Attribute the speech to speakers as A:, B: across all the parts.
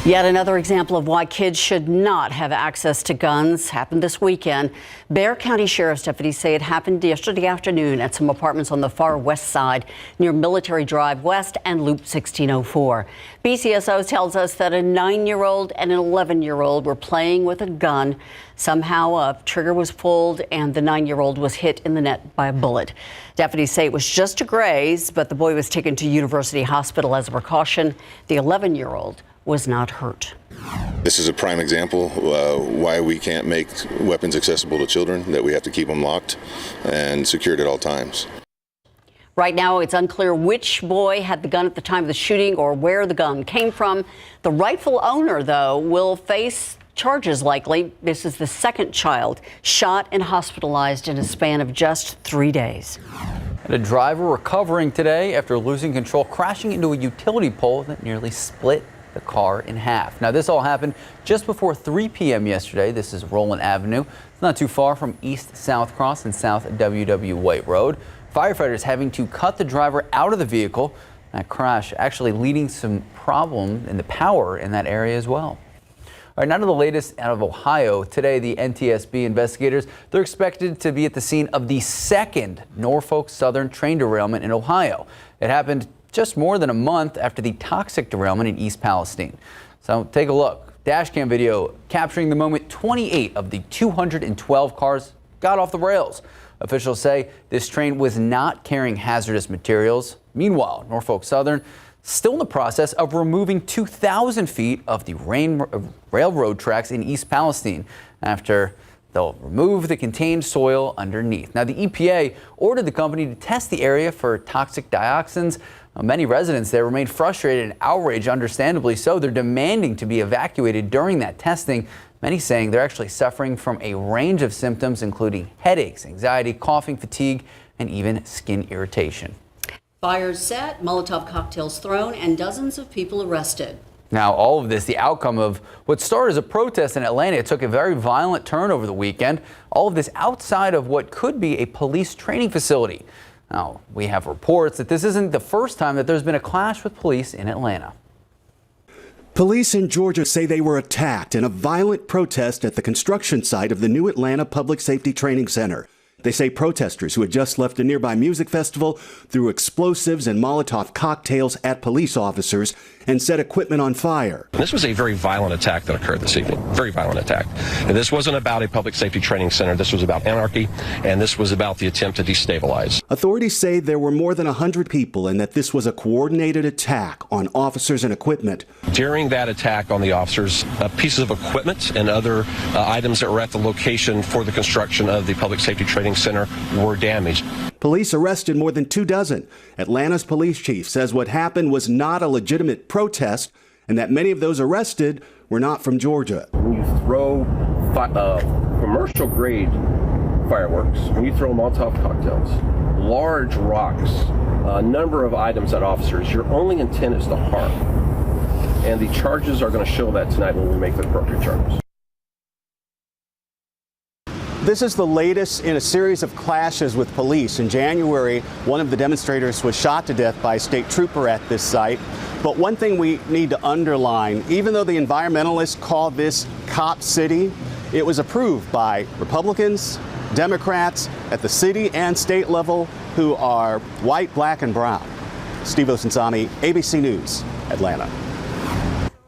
A: Yet another example of why kids should not have access to guns happened this weekend. Bexar County Sheriff's deputies say it happened yesterday afternoon at some apartments on the far west side near Military Drive West and Loop 1604. BCSO tells us that a 9-year-old and an 11-year-old were playing with a gun. Somehow a trigger was pulled and the 9-year-old was hit in the neck by a bullet. Deputies say it was just a graze, but the boy was taken to University Hospital as a precaution. The 11-year-old was not hurt.
B: This is a prime example why we can't make weapons accessible to children, that we have to keep them locked and secured at all times.
A: Right now, it's unclear which boy had the gun at the time of the shooting or where the gun came from. The rightful owner, though, will face charges likely. This is the second child shot and hospitalized in a span of just 3 days.
C: And a driver recovering today after losing control, crashing into a utility pole that nearly split the car in half. Now, this all happened just before 3 p.m. yesterday. This is Roland Avenue. It's not too far from East South Cross and South WW White Road. Firefighters having to cut the driver out of the vehicle. That crash actually leading some problem in the power in that area as well. All right, now to the latest out of Ohio. Today, the NTSB investigators, they're expected to be at the scene of the second Norfolk Southern train derailment in Ohio. It happened just more than a month after the toxic derailment in East Palestine. So take a look. Dashcam video capturing the moment 28 of the 212 cars got off the rails. Officials say this train was not carrying hazardous materials. Meanwhile, Norfolk Southern still in the process of removing 2,000 feet of the railroad tracks in East Palestine after they'll remove the contained soil underneath. Now, the EPA ordered the company to test the area for toxic dioxins. Many residents there remain frustrated and outraged, understandably so. They're demanding to be evacuated during that testing. Many saying they're actually suffering from a range of symptoms, including headaches, anxiety, coughing, fatigue, and even skin irritation.
A: Fires set, Molotov cocktails thrown, and dozens of people arrested.
C: Now, all of this, the outcome of what started as a protest in Atlanta, it took a very violent turn over the weekend. All of this outside of what could be a police training facility. Now, we have reports that this isn't the first time that there's been a clash with police in Atlanta.
D: Police in Georgia say they were attacked in a violent protest at the construction site of the new Atlanta Public Safety Training Center. They say protesters who had just left a nearby music festival threw explosives and Molotov cocktails at police officers and set equipment on fire.
E: This was a very violent attack that occurred this evening. Very violent attack. And this wasn't about a public safety training center. This was about anarchy, and this was about the attempt to destabilize.
D: Authorities say there were more than 100 people and that this was a coordinated attack on officers and equipment.
E: During that attack on the officers, pieces of equipment and other items that were at the location for the construction of the public safety training center were damaged.
D: Police arrested more than 24. Atlanta's police chief says what happened was not a legitimate protest and that many of those arrested were not from Georgia.
F: When you throw commercial grade fireworks, when you throw Molotov cocktails, large rocks, a number of items at officers, your only intent is to harm. And the charges are going to show that tonight when we make the appropriate charges.
D: This is the latest in a series of clashes with police. In January, one of the demonstrators was shot to death by a state trooper at this site. But one thing we need to underline, even though the environmentalists call this Cop City, it was approved by Republicans, Democrats at the city and state level who are white, black, and brown. Steve Osunsami, ABC News, Atlanta.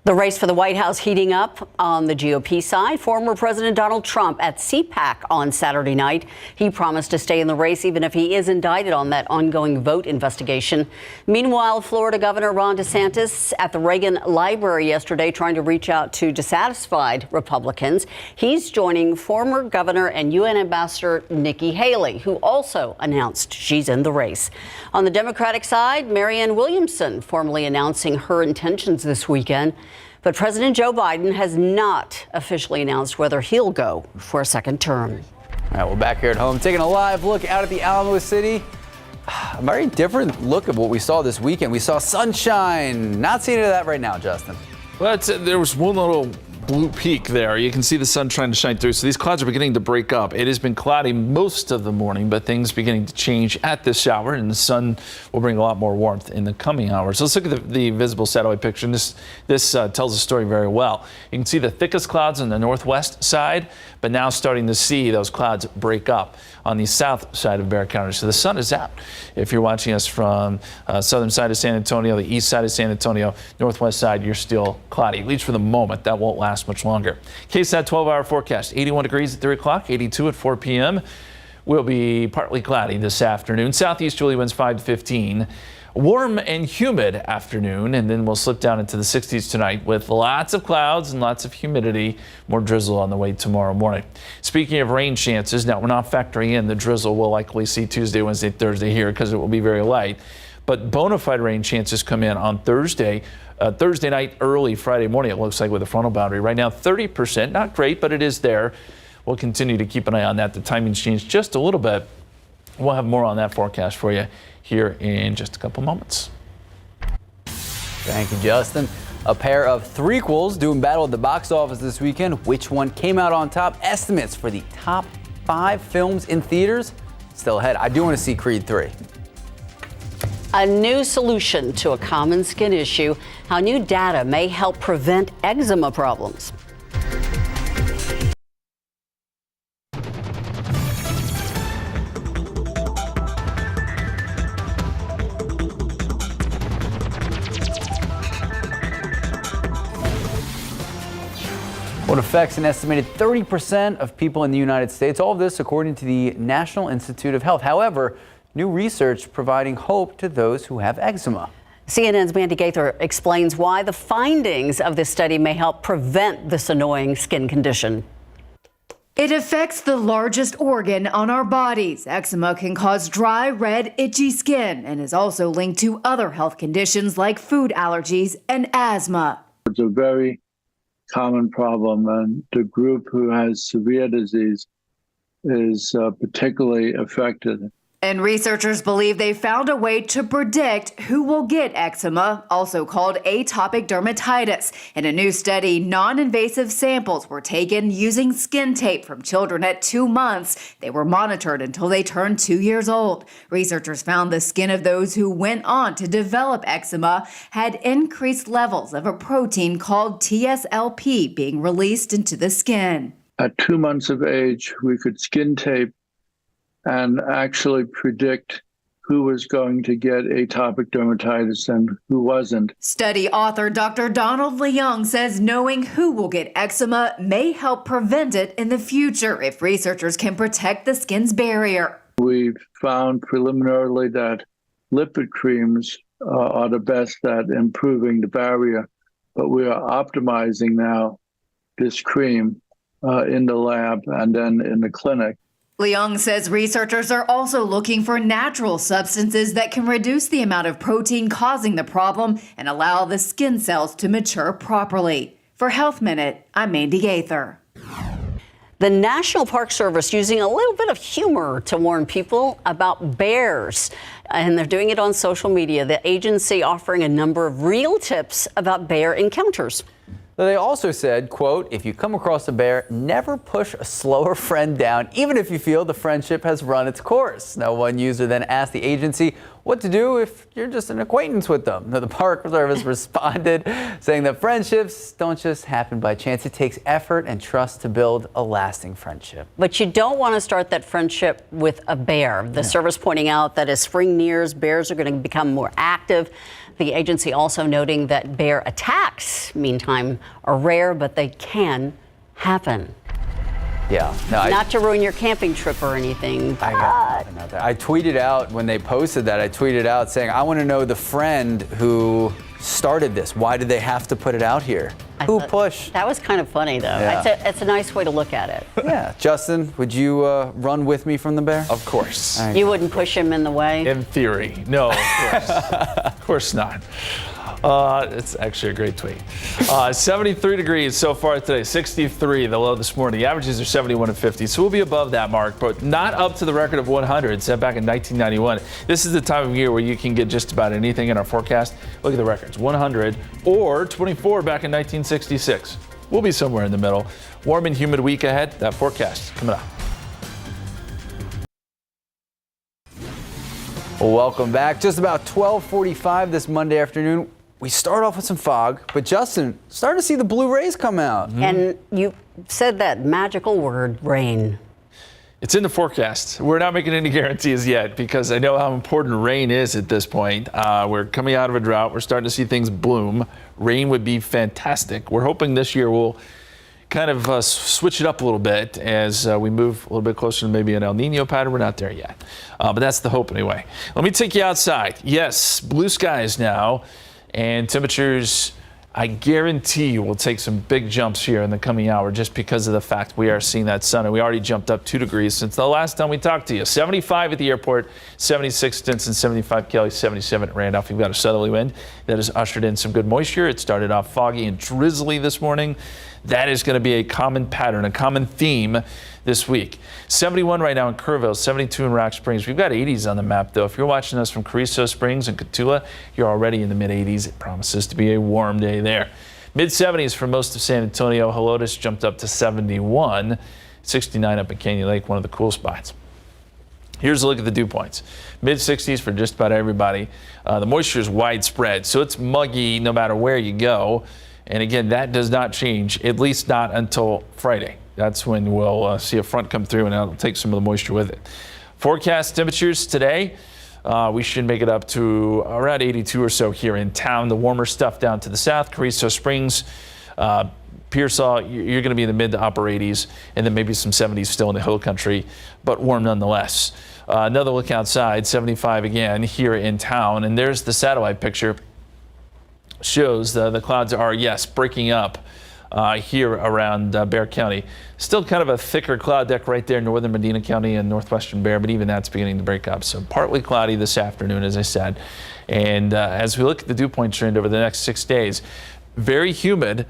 A: The race for the White House heating up on the GOP side. Former President Donald Trump at CPAC on Saturday night. He promised to stay in the race even if he is indicted on that ongoing vote investigation. Meanwhile, Florida Governor Ron DeSantis at the Reagan Library yesterday trying to reach out to dissatisfied Republicans. He's joining former Governor and UN Ambassador Nikki Haley, who also announced she's in the race. On the Democratic side, Marianne Williamson formally announcing her intentions this weekend. But President Joe Biden has not officially announced whether he'll go for a second term.
C: All right, well, back here at home, taking a live look out at the Alamo City. A very different look of what we saw this weekend. We saw sunshine. Not seeing any of that right now, Justin.
G: Well, there was one little blue peak there. You can see the sun trying to shine through. So these clouds are beginning to break up. It has been cloudy most of the morning, but things beginning to change at this hour, and the sun will bring a lot more warmth in the coming hours. Let's look at the visible satellite picture. And this tells the story very well. You can see the thickest clouds on the northwest side, but now starting to see those clouds break up on the south side of Bexar County. So the sun is out. If you're watching us from southern side of San Antonio, the east side of San Antonio, northwest side, you're still cloudy, at least for the moment. That won't last much longer. KSAT 12-hour forecast, 81 degrees at 3 o'clock, 82 at 4 p.m. Will be partly cloudy this afternoon. Southeasterly winds 5 to 15. Warm and humid afternoon, and then we'll slip down into the 60s tonight with lots of clouds and lots of humidity. More drizzle on the way tomorrow morning. Speaking of rain chances, now we're not factoring in the drizzle we'll likely see Tuesday, Wednesday, Thursday here because it will be very light. But bona fide rain chances come in on Thursday night, early Friday morning, it looks like, with a frontal boundary. Right now, 30%, not great, but it is there. We'll continue to keep an eye on that. The timing's changed just a little bit. We'll have more on that forecast for you here in just a couple moments.
C: Thank you, Justin. A pair of threequels doing battle at the box office this weekend. Which one came out on top? Estimates for the top 5 films in theaters still ahead. I do want to see Creed 3.
A: A new solution to a common skin issue, how new data may help prevent eczema problems.
C: What affects an estimated 30% of people in the United States. All of this according to the National Institute of Health. However, new research providing hope to those who have eczema.
A: CNN's Mandy Gaither explains why the findings of this study may help prevent this annoying skin condition.
H: It affects the largest organ on our bodies. Eczema can cause dry, red, itchy skin and is also linked to other health conditions like food allergies and asthma.
I: It's a very common problem, and the group who has severe disease is particularly affected.
H: And researchers believe they found a way to predict who will get eczema, also called atopic dermatitis. In a new study, non-invasive samples were taken using skin tape from children at 2 months. They were monitored until they turned 2 years old. Researchers found the skin of those who went on to develop eczema had increased levels of a protein called TSLP being released into the skin.
I: At 2 months of age, we could skin tape and actually predict who was going to get atopic dermatitis and who wasn't.
H: Study author Dr. Donald Leung says knowing who will get eczema may help prevent it in the future if researchers can protect the skin's barrier.
I: We've found preliminarily that lipid creams are the best at improving the barrier, but we are optimizing now this cream in the lab and then in the clinic.
H: Leung says researchers are also looking for natural substances that can reduce the amount of protein causing the problem and allow the skin cells to mature properly. For Health Minute, I'm Mandy Gaither.
A: The National Park Service using a little bit of humor to warn people about bears. And they're doing it on social media. The agency offering a number of real tips about bear encounters.
C: They also said, quote, if you come across a bear, never push a slower friend down, even if you feel the friendship has run its course. Now, one user then asked the agency what to do if you're just an acquaintance with them. Now, the Park Service responded, saying that friendships don't just happen by chance. It takes effort and trust to build a lasting friendship.
A: But you don't want to start that friendship with a bear. The service pointing out that as spring nears, bears are going to become more active. The agency also noting that bear attacks, meantime, are rare, but they can happen.
C: Yeah. No,
A: Not to ruin your camping trip or anything.
C: I tweeted out when they posted that, I tweeted out saying, I want to know the friend who started this. Why did they have to put it out here? Who pushed?
A: That was kind of funny, though.
C: Yeah.
A: It's a nice way to look at it.
C: Yeah. Justin, would you run with me from the bear?
G: Of course.
A: You wouldn't push him in the way?
G: In theory. No, of course. Of course not. It's actually a great tweet. 73 degrees so far today, 63 the low this morning. The averages are 71 and 50, so we'll be above that mark, but not up to the record of 100 set back in 1991. This is the time of year where you can get just about anything in our forecast. Look at the records, 100 or 24 back in 1966. we'll be somewhere in the middle. Warm and humid week ahead. That forecast coming up.
C: Well, welcome back. Just about 12:45 this Monday afternoon. We start off with some fog, but Justin, starting to see the blue rays come out.
A: And you said that magical word, rain.
G: It's in the forecast. We're not making any guarantees yet because I know how important rain is at this point. We're coming out of a drought. We're starting to see things bloom. Rain would be fantastic. We're hoping this year we'll kind of switch it up a little bit as we move a little bit closer to maybe an El Nino pattern. We're not there yet, but that's the hope anyway. Let me take you outside. Yes, blue skies now. And temperatures, I guarantee you, will take some big jumps here in the coming hour just because of the fact we are seeing that sun. And we already jumped up 2 degrees since the last time we talked to you. 75 at the airport, 76 Stinson, 75 Kelly, 77 at Randolph. We've got a southerly wind that has ushered in some good moisture. It started off foggy and drizzly this morning. That is going to be a common pattern, a common theme this week. 71 right now in Kerrville, 72 in Rock Springs. We've got 80s on the map, though. If you're watching us from Carrizo Springs and Cotulla, you're already in the mid-80s. It promises to be a warm day there. Mid-70s for most of San Antonio. Helotes jumped up to 71. 69 up at Canyon Lake, one of the cool spots. Here's a look at the dew points. Mid-60s for just about everybody. The moisture is widespread, so it's muggy no matter where you go. And again, that does not change, at least not until Friday. That's when we'll see a front come through and that'll take some of the moisture with it. Forecast temperatures today, we should make it up to around 82 or so here in town. The warmer stuff down to the south, Carrizo Springs, Pearsall, you're going to be in the mid to upper 80s, and then maybe some 70s still in the hill country, but warm nonetheless. Another look outside, 75 again here in town, and there's the satellite picture. Shows the clouds are, yes, breaking up here around Bexar County. Still kind of a thicker cloud deck right there in northern Medina County and northwestern Bexar, but even that's beginning to break up. So partly cloudy this afternoon, as I said. And as we look at the dew point trend over the next 6 days, very humid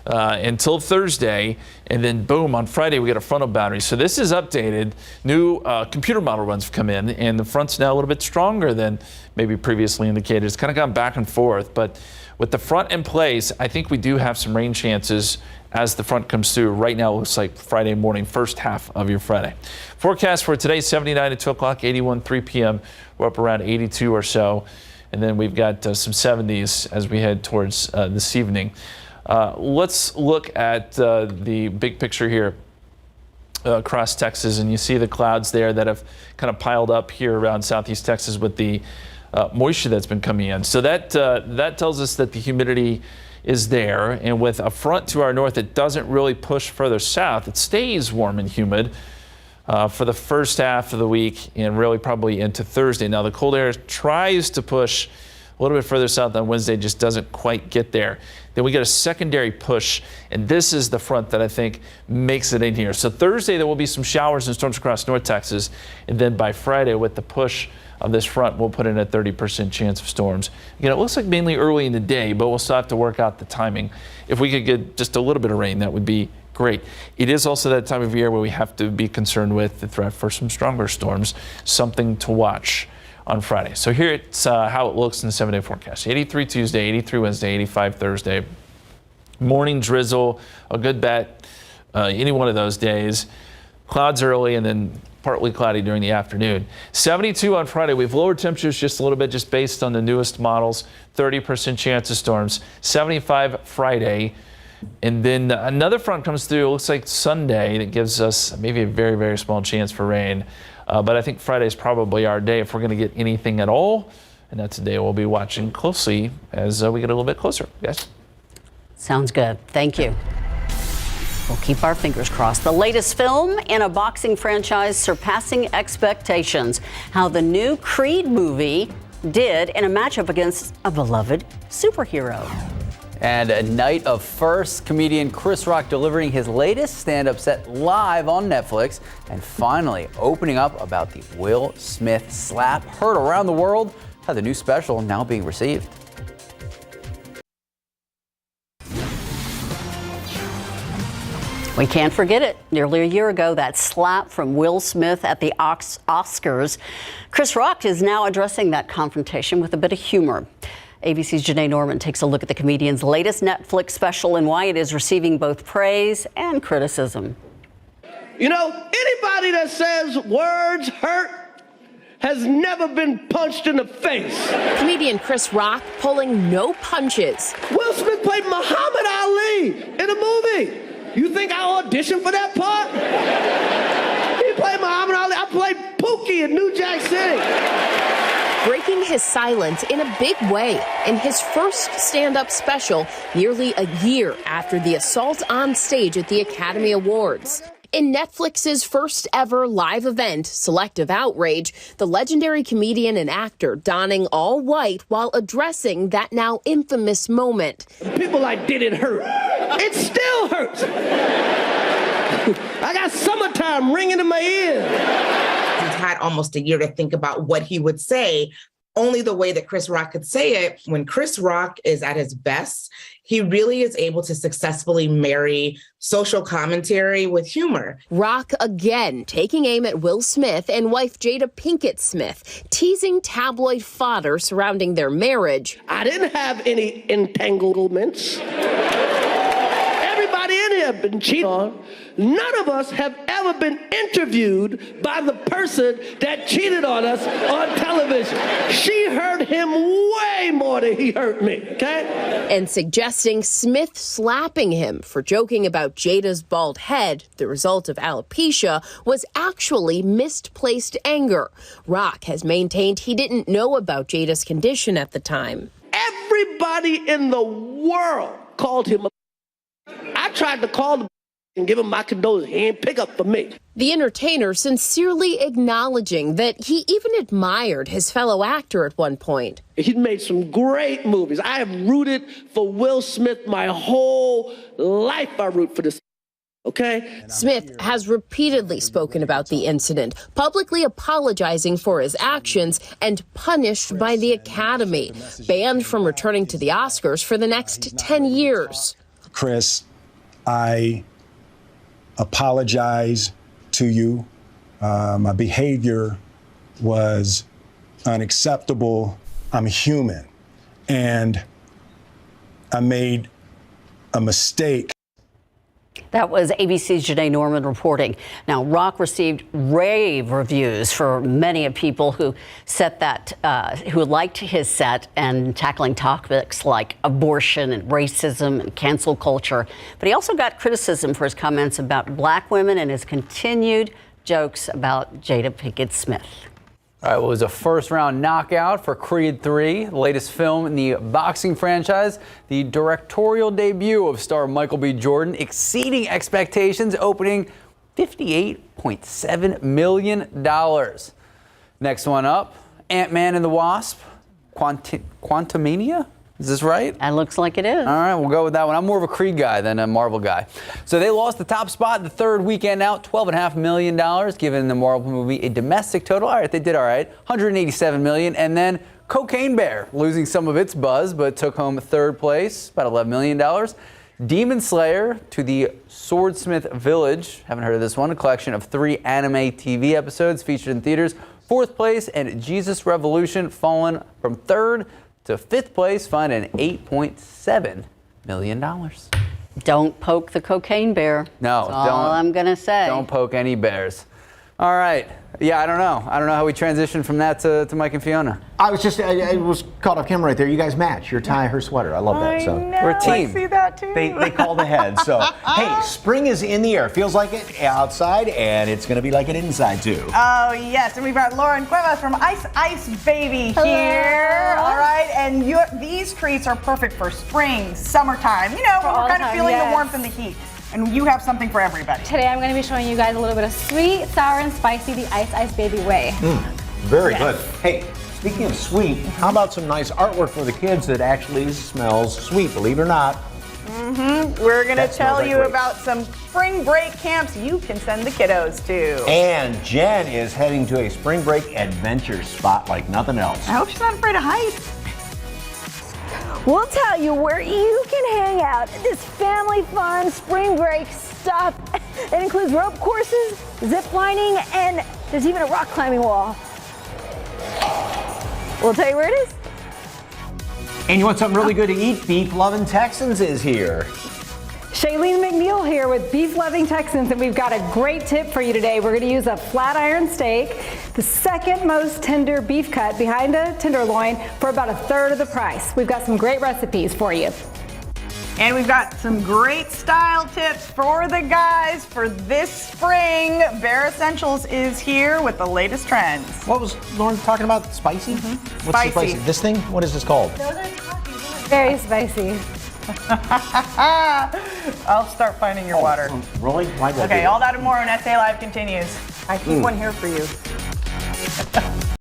G: until Thursday, and then boom, on Friday we get a frontal boundary. So this is updated. New computer model runs have come in, and the front's now a little bit stronger than maybe previously indicated. It's kind of gone back and forth, but with the front in place, I think we do have some rain chances as the front comes through. Right now, it looks like Friday morning, first half of your Friday. Forecast for today, 79 at 2 o'clock, 81 3 p.m. We're up around 82 or so. And then we've got some 70s as we head towards this evening. Let's look at the big picture here across Texas. And you see the clouds there that have kind of piled up here around southeast Texas with the moisture that's been coming in. So that tells us that the humidity is there. And with a front to our north, it doesn't really push further south. It stays warm and humid for the first half of the week and really probably into Thursday. Now, the cold air tries to push a little bit further south on Wednesday, just doesn't quite get there. Then we get a secondary push, and this is the front that I think makes it in here. So Thursday, there will be some showers and storms across North Texas. And then by Friday, with the push of this front, we'll put in a 30% chance of storms. Again, it looks like mainly early in the day, but we'll still have to work out the timing. If we could get just a little bit of rain, that would be great. It is also that time of year where we have to be concerned with the threat for some stronger storms, something to watch on Friday. So here it's how it looks in the 7-day forecast. 83 Tuesday, 83 Wednesday, 85 Thursday. Morning drizzle, a good bet any one of those days. Clouds early and then partly cloudy during the afternoon. 72 on Friday. We've lowered temperatures just a little bit just based on the newest models. 30% chance of storms. 75 Friday. And then another front comes through. It looks like Sunday. That gives us maybe a very, very small chance for rain. But I think Friday is probably our day if we're going to get anything at all. And that's a day we'll be watching closely as we get a little bit closer. Yes.
A: Sounds good. Thank you. We'll keep our fingers crossed. The latest film in a boxing franchise surpassing expectations. How the new Creed movie did in a matchup against a beloved superhero.
C: And a night of firsts, comedian Chris Rock delivering his latest stand-up set live on Netflix, and finally opening up about the Will Smith slap heard around the world. How the new special now being received.
A: We can't forget it. Nearly a year ago, that slap from Will Smith at the Oscars. Chris Rock is now addressing that confrontation with a bit of humor. ABC's Janae Norman takes a look at the comedian's latest Netflix special and why it is receiving both praise and criticism.
J: You know, anybody that says words hurt has never been punched in the face.
K: Comedian Chris Rock pulling no punches.
J: Will Smith played Muhammad Ali in a movie. You think I auditioned for that part? He played Muhammad Ali. I played Pookie in New Jack City.
K: Breaking his silence in a big way in his first stand-up special nearly a year after the assault on stage at the Academy Awards. In Netflix's first ever live event, Selective Outrage, the legendary comedian and actor donning all white while addressing that now infamous moment.
J: People like, did it hurt? It still hurts. I got summertime ringing in my ears.
L: He's had almost a year to think about what he would say. Only the way that Chris Rock could say it. When Chris Rock is at his best, he really is able to successfully marry social commentary with humor.
K: Rock again taking aim at Will Smith and wife Jada Pinkett Smith, teasing tabloid fodder surrounding their marriage.
J: I didn't have any entanglements. Everybody in here have been cheated on. None of us have ever been interviewed by the person that cheated on us on television. She hurt him way more than he hurt me, okay?
K: And suggesting Smith slapping him for joking about Jada's bald head, the result of alopecia, was actually misplaced anger. Rock has maintained he didn't know about Jada's condition at the time.
J: Everybody in the world called him a. I tried to call him and give him my condolences. He didn't pick up for me.
K: The entertainer sincerely acknowledging that he even admired his fellow actor at one point.
J: He's made some great movies. I have rooted for Will Smith my whole life. I root for this. Okay?
K: Smith has repeatedly spoken about the incident, publicly apologizing for his actions and punished by the Academy, banned from returning to the Oscars for the next 10 years.
M: Chris, I apologize to you. My behavior was unacceptable. I'm human, and I made a mistake.
A: That was ABC's Janae Norman reporting. Now, Rock received rave reviews for many of people who who liked his set and tackling topics like abortion and racism and cancel culture. But he also got criticism for his comments about black women and his continued jokes about Jada Pinkett Smith.
C: All right, well, it was a first-round knockout for Creed 3, the latest film in the boxing franchise. The directorial debut of star Michael B. Jordan exceeding expectations, opening $58.7 million. Next one up, Ant-Man and the Wasp, Quantumania? Is this right?
A: That looks like it is.
C: All right, we'll go with that one. I'm more of a Creed guy than a Marvel guy. So they lost the top spot the third weekend out, $12.5 million, giving the Marvel movie a domestic total. All right, they did all right, $187 million. And then Cocaine Bear, losing some of its buzz, but took home third place, about $11 million. Demon Slayer to the Swordsmith Village, haven't heard of this one, a collection of 3 anime TV episodes featured in theaters, fourth place. And Jesus Revolution, fallen from third to fifth place, finding $8.7 million.
A: Don't poke the cocaine bear.
C: No,
A: that's all I'm going to say.
C: Don't poke any bears. All right. Yeah, I don't know. I don't know how we transition from that to Mike and Fiona.
N: I was caught off camera right there. You guys match. Your tie, her sweater. I love that. So
C: we're a team.
O: I see that too.
N: They called ahead. So hey, spring is in the air. Feels like it outside, and it's going to be like it inside too.
O: Oh yes, and we've got Lauren Cuevas from Ice Baby here. All right, and these treats are perfect for spring, summertime. You know, when we're kind of feeling the warmth and the heat. And you have something for everybody.
P: Today I'm going to be showing you guys a little bit of sweet, sour, and spicy the Ice Baby way.
N: Very good. Hey, speaking of sweet, how about some nice artwork for the kids that actually smells sweet, believe it or not?
O: We're going to tell you about some spring break camps you can send the kiddos to.
N: And Jen is heading to a spring break adventure spot like nothing else.
O: I hope she's not afraid of heights.
Q: We'll tell you where you can hang out at this family fun spring break stop. It includes rope courses, zip lining, and there's even a rock climbing wall. We'll tell you where it is.
N: And you want something really good to eat? Beef Lovin' Texans is here.
R: Shailene McNeil here with Beef Loving Texans, and we've got a great tip for you today. We're going to use a flat iron steak, the second most tender beef cut behind a tenderloin, for about a third of the price. We've got some great recipes for you.
O: And we've got some great style tips for the guys for this spring. Bare Essentials is here with the latest trends.
N: What was Lauren talking about? Spicy? What's
O: Spicy.
N: the spicy? This thing? What is this called?
P: Very spicy.
O: I'll start finding your water.
N: Really? Why did I do
O: Okay,
N: that?
O: all that and more on SA Live continues. I keep one here for you.